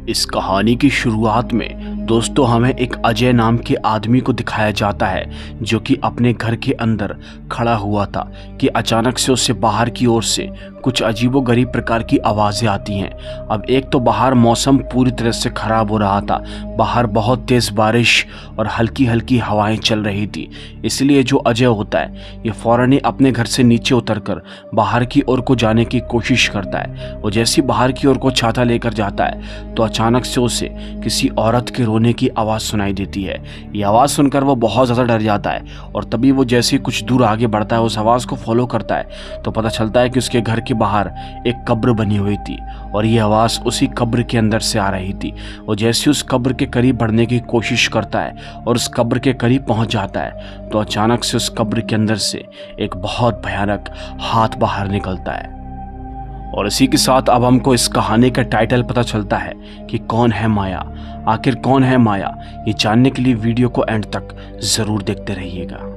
इस कहानी की शुरुआत में दोस्तों हमें एक अजय नाम के आदमी को दिखाया जाता है जो कि अपने घर के अंदर खड़ा हुआ था कि अचानक से उससे बाहर की ओर से कुछ अजीबोगरीब प्रकार की आवाज़ें आती हैं। अब एक तो बाहर मौसम पूरी तरह से ख़राब हो रहा था, बाहर बहुत तेज़ बारिश और हल्की हल्की हवाएं चल रही थी। इसलिए जो अजय होता है ये फ़ौरन ही अपने घर से नीचे उतरकर बाहर की ओर को जाने की कोशिश करता है। वो जैसे बाहर की ओर को छाता लेकर जाता है तो अचानक से उसे किसी औरत के रोने की आवाज़ सुनाई देती है। ये आवाज़ सुनकर वो बहुत ज़्यादा डर जाता है और तभी वो जैसे कुछ दूर आगे बढ़ता है, उस आवाज़ को फॉलो करता है तो पता चलता है कि उसके घर के बाहर एक कब्र बनी हुई थी और ये आवाज़ उसी कब्र के अंदर से आ रही थी। वो जैसे उस कब्र के करीब बढ़ने की कोशिश करता है और उस कब्र के करीब पहुंच जाता है तो अचानक से उस कब्र के अंदर से एक बहुत भयानक हाथ बाहर निकलता है। और इसी के साथ अब हमको इस कहानी का टाइटल पता चलता है कि कौन है माया। आखिर कौन है माया, ये जानने के लिए वीडियो को एंड तक ज़रूर देखते रहिएगा।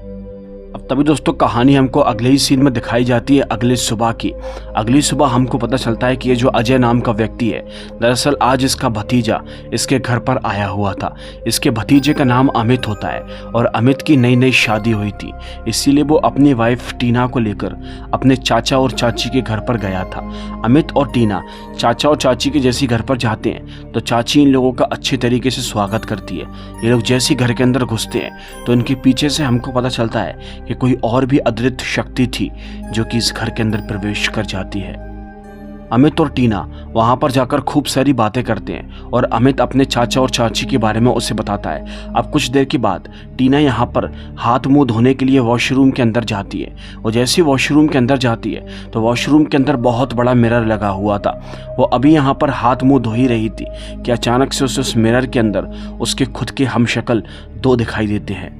अब तभी दोस्तों कहानी हमको अगले ही सीन में दिखाई जाती है अगली सुबह की। अगली सुबह हमको पता चलता है कि ये जो अजय नाम का व्यक्ति है दरअसल आज इसका भतीजा इसके घर पर आया हुआ था। इसके भतीजे का नाम अमित होता है और अमित की नई नई शादी हुई थी, इसीलिए वो अपनी वाइफ टीना को लेकर अपने चाचा और चाची के घर पर गया था। अमित और टीना चाचा और चाची के जैसे घर पर जाते हैं तो चाची इन लोगों का अच्छे तरीके से स्वागत करती है। ये लोग जैसे घर के अंदर घुसते हैं तो इनके पीछे से हमको पता चलता है कि कोई और भी अदृश्य शक्ति थी जो कि इस घर के अंदर प्रवेश कर जाती है। अमित और टीना वहां पर जाकर खूब सारी बातें करते हैं और अमित अपने चाचा और चाची के बारे में उसे बताता है। अब कुछ देर के बाद टीना यहाँ पर हाथ मुंह धोने के लिए वॉशरूम के अंदर जाती है। वो जैसे वॉशरूम के अंदर जाती है तो वॉशरूम के अंदर बहुत बड़ा मिरर लगा हुआ था। वो अभी यहाँ पर हाथ मुंह धो ही रही थी कि अचानक से उस मिरर के अंदर उसके खुद के हमशक्ल दो दिखाई देते हैं।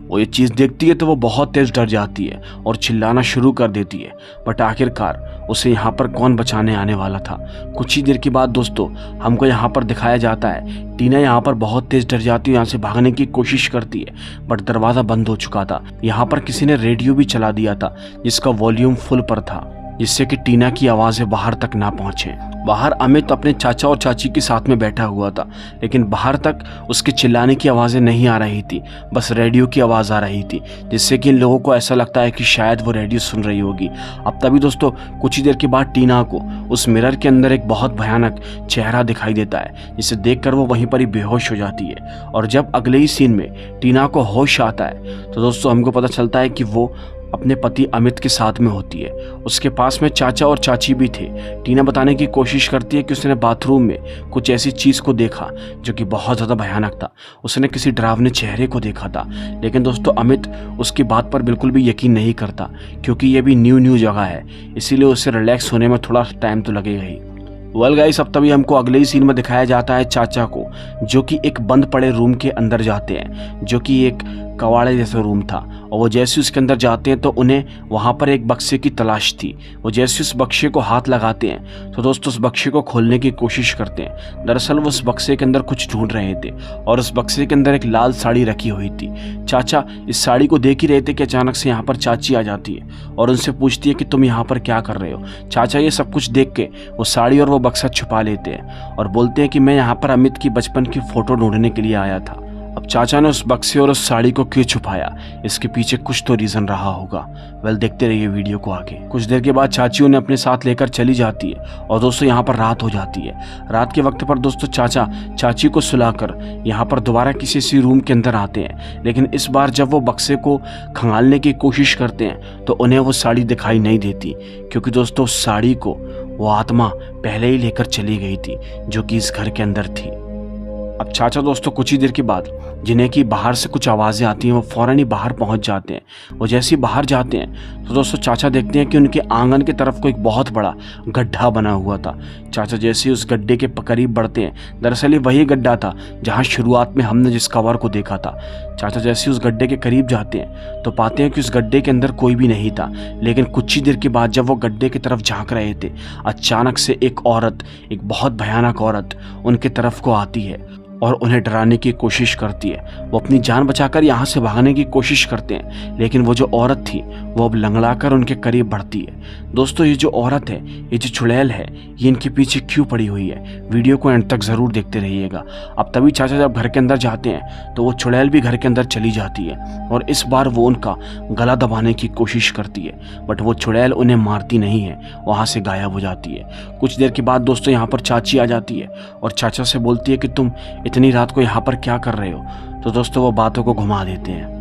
वो ये चीज़ देखती है तो वो बहुत तेज़ डर जाती है और चिल्लाना शुरू कर देती है, बट आखिरकार उसे यहाँ पर कौन बचाने आने वाला था। कुछ ही देर के बाद दोस्तों हमको यहाँ पर दिखाया जाता है टीना यहाँ पर बहुत तेज़ डर जाती है, यहाँ से भागने की कोशिश करती है बट दरवाज़ा बंद हो चुका था। यहाँ पर किसी ने रेडियो भी चला दिया था जिसका वॉल्यूम फुल पर था जिससे कि टीना की आवाज़ें बाहर तक ना पहुँचे। बाहर अमित अपने चाचा और चाची के साथ में बैठा हुआ था लेकिन बाहर तक उसके चिल्लाने की आवाज़ें नहीं आ रही थी, बस रेडियो की आवाज़ आ रही थी जिससे कि इन लोगों को ऐसा लगता है कि शायद वो रेडियो सुन रही होगी। अब तभी दोस्तों कुछ ही देर के बाद टीना को उस मिरर के अंदर एक बहुत भयानक चेहरा दिखाई देता है जिसे देखकर वो वहीं पर ही बेहोश हो जाती है। और जब अगले ही सीन में टीना को होश आता है तो दोस्तों हमको पता चलता है कि वो अपने पति अमित के साथ में होती है। उसके पास में चाचा और चाची भी थे। टीना बताने की कोशिश करती है कि उसने बाथरूम में कुछ ऐसी चीज़ को देखा जो कि बहुत ज़्यादा भयानक था। उसने किसी डरावने चेहरे को देखा था, लेकिन दोस्तों अमित उसकी बात पर बिल्कुल भी यकीन नहीं करता क्योंकि ये भी न्यू जगह है, इसीलिए उसे रिलैक्स होने में थोड़ा टाइम तो लगेगा ही। वेल गाइस, अब तभी हमको अगले ही सीन में दिखाया जाता है चाचा को जो कि एक बंद पड़े रूम के अंदर जाते हैं जो कि एक कवाड़े जैसा रूम था। और वो जैसे उसके अंदर जाते हैं तो उन्हें वहाँ पर एक बक्से की तलाश थी। वो जैसे उस बक्से को हाथ लगाते हैं तो दोस्तों उस बक्से को खोलने की कोशिश करते हैं। दरअसल वो उस बक्से के अंदर कुछ ढूंढ रहे थे और उस बक्से के अंदर एक लाल साड़ी रखी हुई थी। चाचा इस साड़ी को देख ही रहे थे कि अचानक से यहाँ पर चाची आ जाती है और उनसे पूछती है कि तुम यहाँ पर क्या कर रहे हो। चाचा ये सब कुछ देख के वो साड़ी और वो बक्सा छुपा लेते हैं और बोलते हैं कि मैं यहाँ पर अमित की बचपन की फ़ोटो ढूंढने के लिए आया था। अब चाचा ने उस बक्से और उस साड़ी को क्यों छुपाया, इसके पीछे कुछ तो रीज़न रहा होगा। वेल देखते रहिए वीडियो को आगे। कुछ देर के बाद चाची उन्हें अपने साथ लेकर चली जाती है और दोस्तों यहाँ पर रात हो जाती है। रात के वक्त पर दोस्तों चाचा चाची को सुलाकर यहाँ पर दोबारा किसी रूम के अंदर आते हैं, लेकिन इस बार जब वो बक्से को खंगालने की कोशिश करते हैं तो उन्हें वो साड़ी दिखाई नहीं देती क्योंकि दोस्तों उस साड़ी को वो आत्मा पहले ही लेकर चली गई थी जो कि इस घर के अंदर थी। अब चाचा दोस्तों कुछ ही देर के बाद जिन्हें कि बाहर से कुछ आवाज़ें आती हैं वो फ़ौरन ही बाहर पहुंच जाते हैं। वो जैसे ही बाहर जाते हैं तो दोस्तों चाचा देखते हैं कि उनके आंगन की तरफ को एक बहुत बड़ा गड्ढा बना हुआ था। चाचा जैसे ही उस गड्ढे के करीब बढ़ते हैं, दरअसल ये वही गड्ढा था जहां शुरुआत में हमने जिस कवर को देखा था। चाचा जैसे ही उस गड्ढे के करीब जाते हैं तो पाते हैं कि उस गड्ढे के अंदर कोई भी नहीं था, लेकिन कुछ ही देर के बाद जब वो गड्ढे की तरफ झांक रहे थे अचानक से एक औरत, एक बहुत भयानक औरत उनके तरफ को आती है और उन्हें डराने की कोशिश करती है। वो अपनी जान बचाकर यहाँ से भागने की कोशिश करते हैं, लेकिन वो जो औरत थी वो अब लंगड़ाकर उनके करीब बढ़ती है। दोस्तों ये जो औरत है, ये जो चुड़ैल है, ये इनके पीछे क्यों पड़ी हुई है, वीडियो को एंड तक ज़रूर देखते रहिएगा। अब तभी चाचा जब घर के अंदर जाते हैं तो वो चुड़ैल भी घर के अंदर चली जाती है और इस बार वो उनका गला दबाने की कोशिश करती है, बट वो चुड़ैल उन्हें मारती नहीं है, वहाँ से गायब हो जाती है। कुछ देर के बाद दोस्तों यहाँ पर चाची आ जाती है और चाचा से बोलती है कि तुम इतनी रात को यहाँ पर क्या कर रहे हो। तो दोस्तों वो बातों को घुमा देते हैं।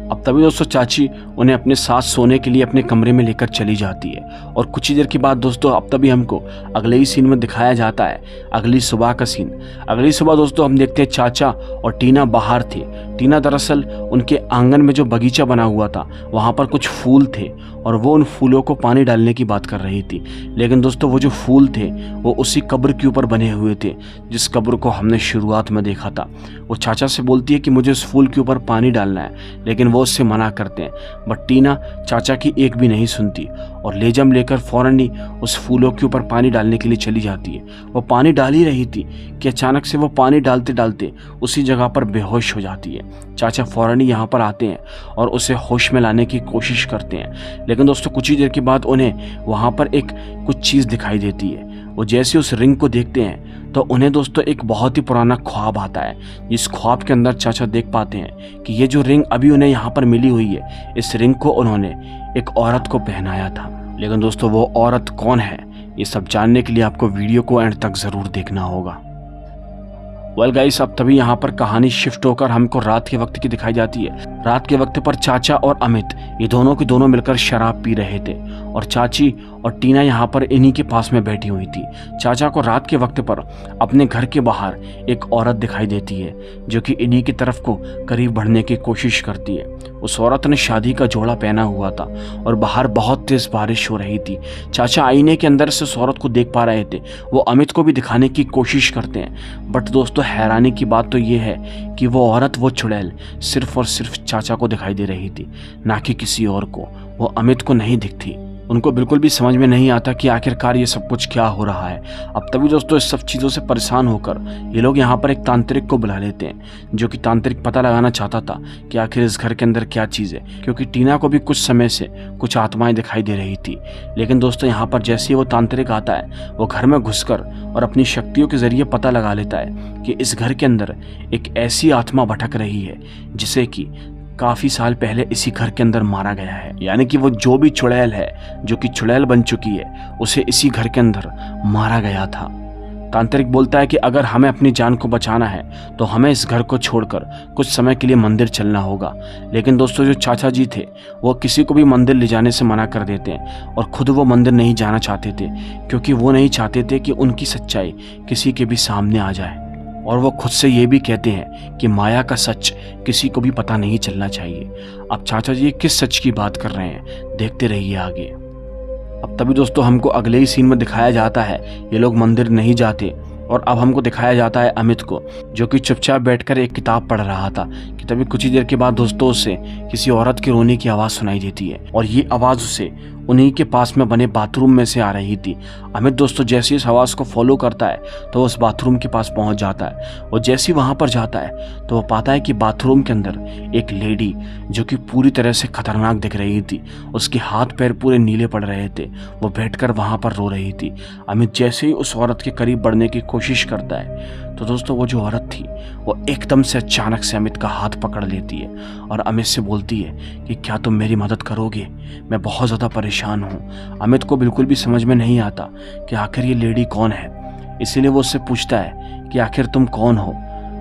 अब तभी दोस्तों चाची उन्हें अपने साथ सोने के लिए अपने कमरे में लेकर चली जाती है और कुछ ही देर के बाद दोस्तों अब तभी हमको अगले ही सीन में दिखाया जाता है अगली सुबह का सीन। अगली सुबह दोस्तों हम देखते हैं चाचा और टीना बाहर थे। टीना दरअसल उनके आंगन में जो बगीचा बना हुआ था वहाँ पर कुछ फूल थे और वो उन फूलों को पानी डालने की बात कर रही थी, लेकिन दोस्तों वो जो फूल थे वो उसी कब्र के ऊपर बने हुए थे जिस कब्र को हमने शुरुआत में देखा था। वो चाचा से बोलती है कि मुझे उस फूल के ऊपर पानी डालना है, लेकिन वो उससे मना करते हैं, बट टीना चाचा की एक भी नहीं सुनती और लेजम लेकर फौरन ही उस फूलों के ऊपर पानी डालने के लिए चली जाती है। वो पानी डाल ही रही थी कि अचानक से वो पानी डालते डालते उसी जगह पर बेहोश हो जाती है। चाचा फौरन ही यहाँ पर आते हैं और उसे होश में लाने की कोशिश करते हैं, लेकिन दोस्तों कुछ ही देर के बाद उन्हें वहाँ पर एक कुछ चीज़ दिखाई देती है। वो जैसे उस रिंग को देखते हैं तो उन्हें दोस्तों एक बहुत ही पुराना ख्वाब आता है। इस ख्वाब के अंदर चाचा देख पाते हैं कि ये जो रिंग अभी उन्हें यहाँ पर मिली हुई है, इस रिंग को उन्होंने एक औरत को पहनाया था। लेकिन दोस्तों वो औरत कौन है, ये सब जानने के लिए आपको वीडियो को एंड तक ज़रूर देखना होगा। वेल गाइस, अब तभी यहाँ पर कहानी शिफ्ट होकर हमको रात के वक्त की दिखाई जाती है। रात के वक्त पर चाचा और अमित ये दोनों के दोनों मिलकर शराब पी रहे थे और चाची और टीना यहाँ पर इन्हीं के पास में बैठी हुई थी। चाचा को रात के वक्त पर अपने घर के बाहर एक औरत दिखाई देती है जो कि इन्हीं की तरफ को करीब बढ़ने की कोशिश करती है। उस औरत ने शादी का जोड़ा पहना हुआ था और बाहर बहुत तेज बारिश हो रही थी। चाचा आईने के अंदर से उस औरत को देख पा रहे थे। वो अमित को भी दिखाने की कोशिश करते हैं, बट दोस्तों हैरानी की बात तो ये है कि वो औरत, वो चुड़ैल सिर्फ और सिर्फ चाचा को दिखाई दे रही थी, ना कि किसी और को। वो अमित को नहीं दिखती। उनको बिल्कुल भी समझ में नहीं आता कि आखिरकार ये सब कुछ क्या हो रहा है। अब तभी दोस्तों इस सब चीज़ों से परेशान होकर ये लोग यहाँ पर एक तांत्रिक को बुला लेते हैं, जो कि तांत्रिक पता लगाना चाहता था कि आखिर इस घर के अंदर क्या चीज़ है, क्योंकि टीना को भी कुछ समय से कुछ आत्माएं दिखाई दे रही थी। लेकिन दोस्तों यहाँ पर जैसे ही वो तांत्रिक आता है, वो घर में घुसकर और अपनी शक्तियों के जरिए पता लगा लेता है कि इस घर के अंदर एक ऐसी आत्मा भटक रही है जिसे कि काफ़ी साल पहले इसी घर के अंदर मारा गया है। यानी कि वो जो भी चुड़ैल है, जो कि चुड़ैल बन चुकी है, उसे इसी घर के अंदर मारा गया था। तांत्रिक बोलता है कि अगर हमें अपनी जान को बचाना है तो हमें इस घर को छोड़कर कुछ समय के लिए मंदिर चलना होगा। लेकिन दोस्तों जो चाचा जी थे वो किसी को भी मंदिर ले जाने से मना कर देते हैं और खुद वो मंदिर नहीं जाना चाहते थे, क्योंकि वो नहीं चाहते थे कि उनकी सच्चाई किसी के भी सामने आ जाए। और वो खुद से ये भी कहते हैं कि माया का सच किसी को भी पता नहीं चलना चाहिए। अब चाचा जी किस सच की बात कर रहे हैं, देखते रहिए आगे। अब तभी दोस्तों हमको अगले ही सीन में दिखाया जाता है ये लोग मंदिर नहीं जाते और अब हमको दिखाया जाता है अमित को, जो कि चुपचाप बैठकर एक किताब पढ़ रहा था कि तभी कुछ ही देर के बाद दोस्तों उसे किसी औरत के रोने की आवाज़ सुनाई देती है और ये आवाज़ उसे उन्हीं के पास में बने बाथरूम में से आ रही थी। अमित दोस्तों जैसे इस आवाज़ को फॉलो करता है तो उस बाथरूम के पास पहुंच जाता है और जैसे ही वहाँ पर जाता है तो वो पाता है कि बाथरूम के अंदर एक लेडी जो कि पूरी तरह से खतरनाक दिख रही थी, उसके हाथ पैर पूरे नीले पड़ रहे थे, वो बैठकर वहाँ पर रो रही थी। अमित जैसे ही उस औरत के करीब बढ़ने की कोशिश करता है तो दोस्तों वो जो औरत थी वो एकदम से अचानक से अमित का हाथ पकड़ लेती है और अमित से बोलती है कि क्या तुम मेरी मदद करोगे, मैं बहुत ज़्यादा परेशान हूँ। अमित को बिल्कुल भी समझ में नहीं आता कि आखिर ये लेडी कौन है, इसीलिए वो उससे पूछता है कि आखिर तुम कौन हो।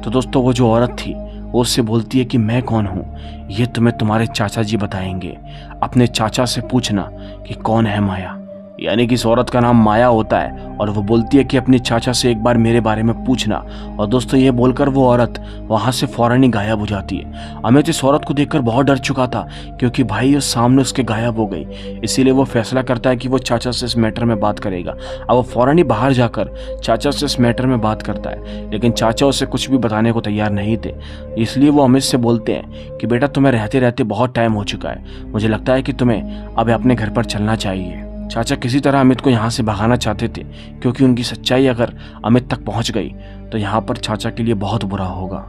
तो दोस्तों वो जो औरत थी वो उससे बोलती है कि मैं कौन हूँ ये तुम्हें तुम्हारे चाचा जी बताएंगे, अपने चाचा से पूछना कि कौन है माया। यानी कि इस औरत का नाम माया होता है और वो बोलती है कि अपने चाचा से एक बार मेरे बारे में पूछना। और दोस्तों ये बोलकर वो औरत वहाँ से फौरन ही गायब हो जाती है। अमित इस औरत को देखकर बहुत डर चुका था क्योंकि भाई उस सामने उसके गायब हो गई, इसीलिए वो फैसला करता है कि वो चाचा से इस मैटर में बात करेगा। अब वो फौरन ही बाहर जाकर चाचा से इस मैटर में बात करता है, लेकिन चाचा उसे कुछ भी बताने को तैयार नहीं थे। इसलिए वो अमित से बोलते हैं कि बेटा तुम्हें रहते रहते बहुत टाइम हो चुका है, मुझे लगता है कि तुम्हें अब अपने घर पर चलना चाहिए। चाचा किसी तरह अमित को यहाँ से भगाना चाहते थे, क्योंकि उनकी सच्चाई अगर अमित तक पहुँच गई तो यहाँ पर चाचा के लिए बहुत बुरा होगा।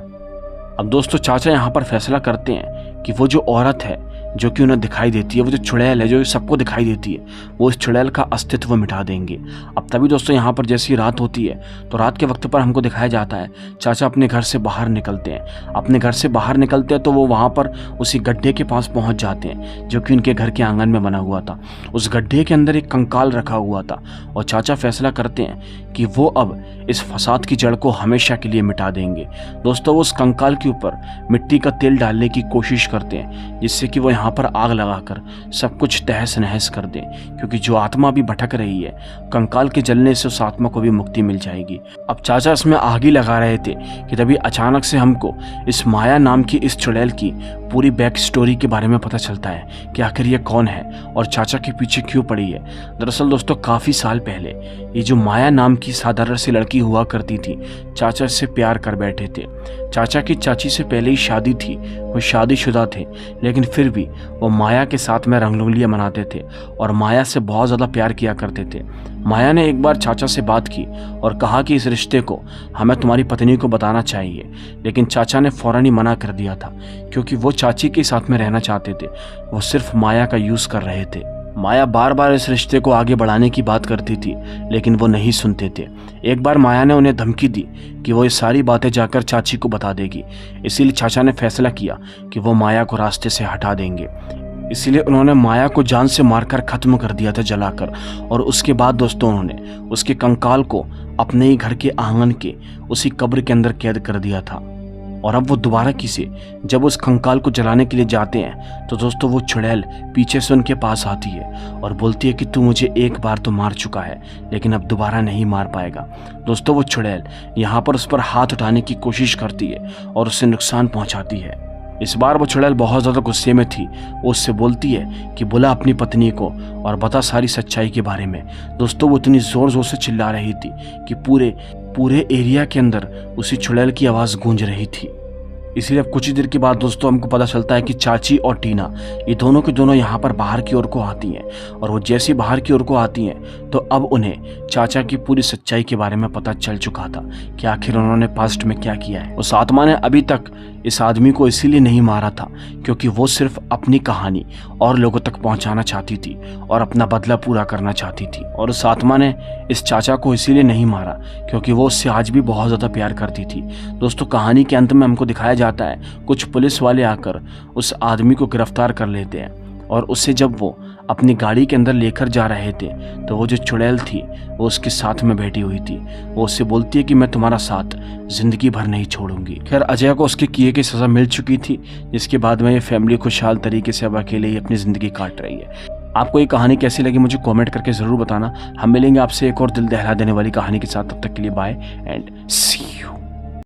अब दोस्तों चाचा यहाँ पर फैसला करते हैं कि वो जो औरत है जो कि उन्हें दिखाई देती है, वो जो चुड़ैल है जो सबको दिखाई देती है, वो इस चुड़ैल का अस्तित्व मिटा देंगे। अब तभी दोस्तों यहाँ पर जैसी रात होती है तो रात के वक्त पर हमको दिखाया जाता है चाचा अपने घर से बाहर निकलते हैं। अपने घर से बाहर निकलते हैं तो वो वहाँ पर उसी गड्ढे के पास पहुँच जाते हैं जो कि उनके घर के आंगन में बना हुआ था। उस गड्ढे के अंदर एक कंकाल रखा हुआ था और चाचा फैसला करते हैं कि वो अब इस फसाद की जड़ को हमेशा के लिए मिटा देंगे। दोस्तों वो उस कंकाल के ऊपर मिट्टी का तेल डालने की कोशिश करते हैं जिससे कि वो यहाँ पर आग लगाकर सब कुछ तहस नहस कर दें, क्योंकि जो आत्मा भी भटक रही है कंकाल के जलने से उस आत्मा को भी मुक्ति मिल जाएगी। अब चाचा इसमें आग ही लगा रहे थे कि तभी अचानक से हमको इस माया नाम की इस चुड़ैल की पूरी बैक स्टोरी के बारे में पता चलता है कि आखिर ये कौन है और चाचा के पीछे क्यों पड़ी है। दरअसल दोस्तों काफ़ी साल पहले ये जो माया नाम की साधारण सी लड़की हुआ करती थी, चाचा इससे प्यार कर बैठे थे। चाचा की चाची से पहले ही शादी थी, वो शादीशुदा थे, लेकिन फिर भी वो माया के साथ में रंगरलियां मनाते थे और माया से बहुत ज़्यादा प्यार किया करते थे। माया ने एक बार चाचा से बात की और कहा कि इस रिश्ते को हमें तुम्हारी पत्नी को बताना चाहिए, लेकिन चाचा ने फौरन ही मना कर दिया था क्योंकि वो चाची के साथ में रहना चाहते थे, वो सिर्फ माया का यूज़ कर रहे थे। माया बार बार इस रिश्ते को आगे बढ़ाने की बात करती थी लेकिन वो नहीं सुनते थे। एक बार माया ने उन्हें धमकी दी कि वो ये सारी बातें जाकर चाची को बता देगी, इसीलिए चाचा ने फैसला किया कि वो माया को रास्ते से हटा देंगे। इसीलिए उन्होंने माया को जान से मारकर ख़त्म कर दिया था, जलाकर। और उसके बाद दोस्तों उन्होंने उसके कंकाल को अपने ही घर के आंगन के उसी कब्र के अंदर कैद कर दिया था। और अब वो दोबारा किसी जब उस कंकाल को जलाने के लिए जाते हैं तो दोस्तों वो चुड़ैल पीछे से उनके पास आती है और बोलती है कि तू मुझे एक बार तो मार चुका है लेकिन अब दोबारा नहीं मार पाएगा। दोस्तों वो चुड़ैल यहाँ पर उस पर हाथ उठाने की कोशिश करती है और उससे नुकसान पहुँचाती है। इस बार वो चुड़ैल बहुत ज़्यादा गुस्से में थी। वो उससे बोलती है कि बुला अपनी पत्नी को और बता सारी सच्चाई के बारे में। दोस्तों वो इतनी ज़ोर ज़ोर से चिल्ला रही थी कि पूरे एरिया के अंदर उसी चुड़ैल की आवाज़ गूंज रही थी। इसीलिए अब कुछ ही देर के बाद दोस्तों हमको पता चलता है कि चाची और टीना ये दोनों के दोनों यहाँ पर बाहर की ओर को आती हैं और वो जैसी बाहर की ओर को आती हैं तो अब उन्हें चाचा की पूरी सच्चाई के बारे में पता चल चुका था कि आखिर उन्होंने पास्ट में क्या किया है। उस आत्मा ने अभी तक इस आदमी को इसीलिए नहीं मारा था क्योंकि वो सिर्फ अपनी कहानी और लोगों तक पहुंचाना चाहती थी और अपना बदला पूरा करना चाहती थी। और उस आत्मा ने इस चाचा को इसीलिए नहीं मारा क्योंकि वो उससे आज भी बहुत ज़्यादा प्यार करती थी। दोस्तों कहानी के अंत में हमको दिखाया जाता है कुछ पुलिस वाले आकर उस आदमी को गिरफ्तार कर लेते हैं और उससे जब वो अपनी गाड़ी के अंदर लेकर जा रहे थे तो वो जो चुड़ैल थी वो उसके साथ में बैठी हुई थी। वो उससे बोलती है कि मैं तुम्हारा साथ जिंदगी भर नहीं छोड़ूंगी। खैर अजय को उसके किए की सज़ा मिल चुकी थी, जिसके बाद में ये फैमिली खुशहाल तरीके से अब अकेले ही अपनी ज़िंदगी काट रही है। आपको ये कहानी कैसी लगी मुझे कमेंट करके ज़रूर बताना। हम मिलेंगे आपसे एक और दिल दहला देने वाली कहानी के साथ। तब तक के लिए बाय एंड सी।